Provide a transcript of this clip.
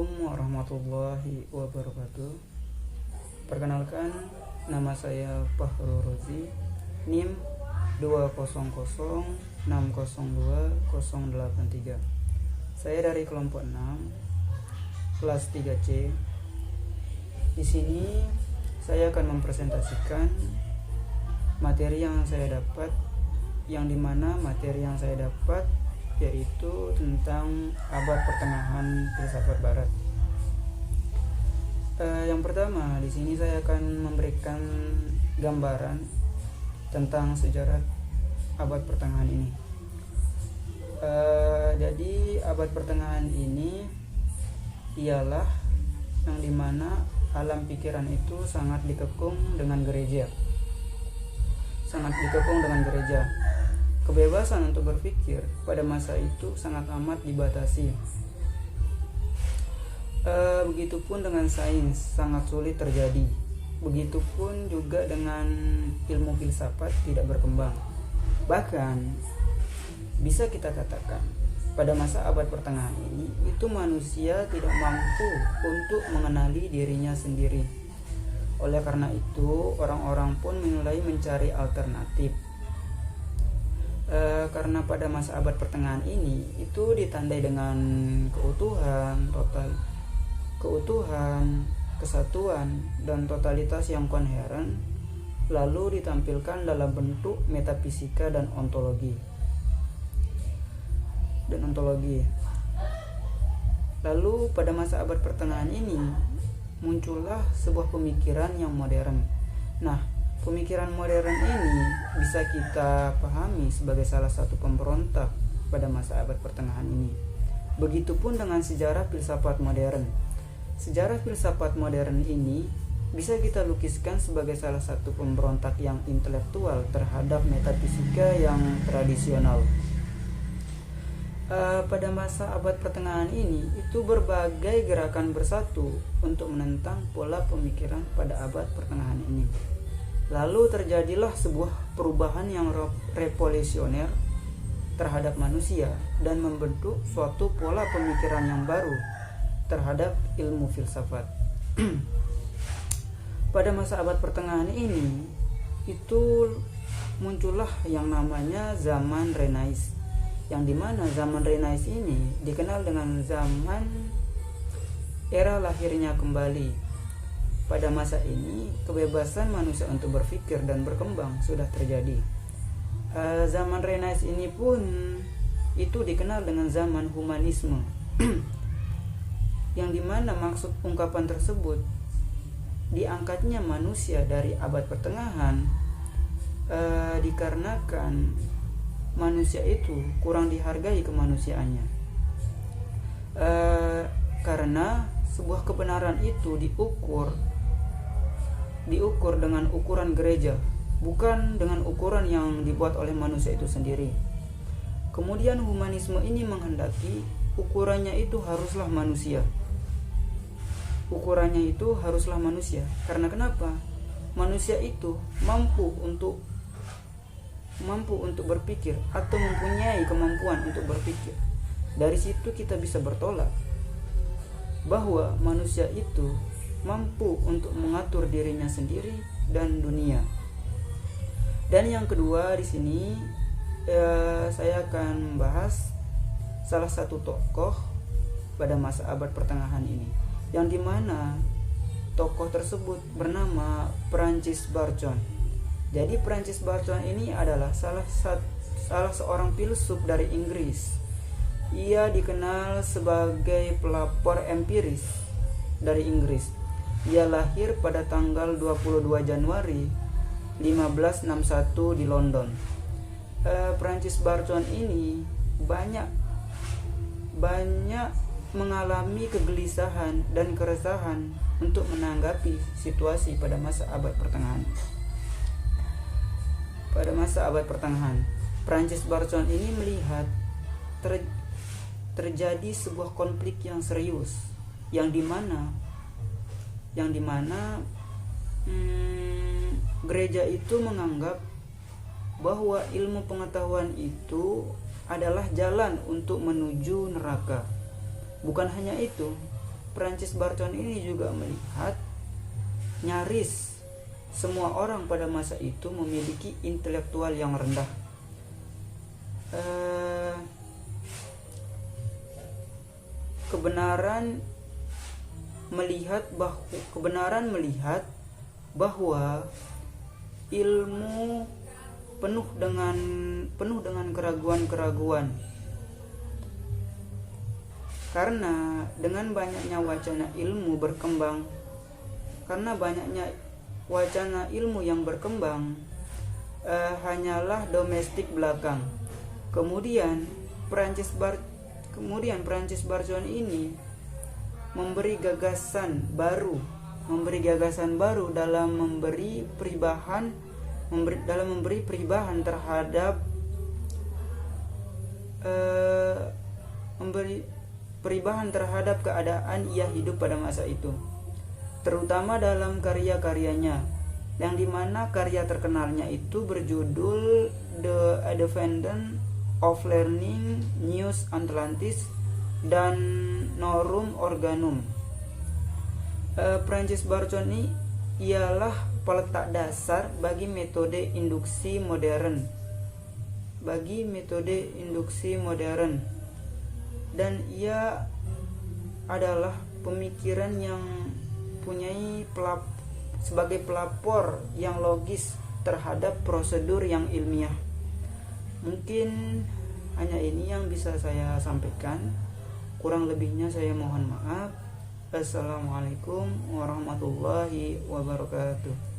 Assalamualaikum warahmatullahi wabarakatuh. Perkenalkan, nama saya Fahrul Rozi, NIM 200602083. Saya dari kelompok 6, kelas 3C. Di sini saya akan mempresentasikan materi yang saya dapat, yang dimana materi yang saya dapat yaitu tentang abad pertengahan filsafat barat. Yang pertama, di sini saya akan memberikan gambaran tentang sejarah abad pertengahan ini. Jadi abad pertengahan ini ialah yang dimana alam pikiran itu sangat dikepung dengan gereja. Kebebasan untuk berpikir pada masa itu sangat amat dibatasi. Begitupun dengan sains sangat sulit terjadi. Begitupun juga dengan ilmu filsafat tidak berkembang. Bahkan bisa kita katakan pada masa abad pertengahan ini itu manusia tidak mampu untuk mengenali dirinya sendiri. Oleh karena itu orang-orang pun mulai mencari alternatif. Karena pada masa abad pertengahan ini itu ditandai dengan keutuhan, kesatuan, dan totalitas yang koheren, lalu ditampilkan dalam bentuk metafisika dan ontologi. Lalu pada masa abad pertengahan ini muncullah sebuah pemikiran yang modern. Nah, pemikiran modern ini bisa kita pahami sebagai salah satu pemberontak pada masa abad pertengahan ini. Begitupun dengan sejarah filsafat modern. Sejarah filsafat modern ini bisa kita lukiskan sebagai salah satu pemberontak yang intelektual terhadap metafisika yang tradisional. Pada masa abad pertengahan ini itu berbagai gerakan bersatu untuk menentang pola pemikiran pada abad pertengahan ini. Lalu terjadilah sebuah perubahan yang revolusioner terhadap manusia dan membentuk suatu pola pemikiran yang baru terhadap ilmu filsafat. Pada masa abad pertengahan ini itu muncullah yang namanya zaman Renaissance, yang dimana zaman Renaissance ini dikenal dengan zaman era lahirnya kembali. Pada masa ini kebebasan manusia untuk berpikir dan berkembang sudah terjadi. Zaman Renaissance ini pun itu dikenal dengan zaman humanisme, yang dimana maksud ungkapan tersebut diangkatnya manusia dari abad pertengahan dikarenakan manusia itu kurang dihargai kemanusiaannya, karena sebuah kebenaran itu diukur dengan ukuran gereja, bukan dengan ukuran yang dibuat oleh manusia itu sendiri. Kemudian humanisme ini menghendaki ukurannya itu haruslah manusia. Karena kenapa? Manusia itu mampu untuk berpikir atau mempunyai kemampuan untuk berpikir. Dari situ kita bisa bertolak bahwa manusia itu mampu untuk mengatur dirinya sendiri dan dunia. Dan yang kedua di sini saya akan membahas salah satu tokoh pada masa abad pertengahan ini, yang dimana tokoh tersebut bernama Francis Bacon. Jadi Francis Bacon ini adalah salah seorang filsuf dari Inggris. Ia dikenal sebagai pelapor empiris dari Inggris. Ia lahir pada tanggal 22 Januari 1561 di London. Francis Bacon ini banyak mengalami kegelisahan dan keresahan untuk menanggapi situasi pada masa abad pertengahan. Francis Bacon ini melihat terjadi sebuah konflik yang serius, yang dimana gereja itu menganggap bahwa ilmu pengetahuan itu adalah jalan untuk menuju neraka. Bukan hanya itu, Francis Bacon ini juga melihat nyaris semua orang pada masa itu memiliki intelektual yang rendah. Kebenaran melihat bahwa ilmu penuh dengan keraguan-keraguan. Karena dengan banyaknya wacana ilmu yang berkembang, hanyalah domestik belakang. Kemudian Francis Bacon ini memberi gagasan baru dalam memberi perubahan terhadap keadaan ia hidup pada masa itu, terutama dalam karya-karyanya, yang dimana karya terkenalnya itu berjudul The Advent of Learning, News Atlantis, dan Norum Organum. Francis Bacon ini ialah peletak dasar bagi metode induksi modern, dan ia adalah pemikiran yang sebagai pelapor yang logis terhadap prosedur yang ilmiah. Mungkin hanya ini yang bisa saya sampaikan. Kurang lebihnya saya mohon maaf. Assalamualaikum warahmatullahi wabarakatuh.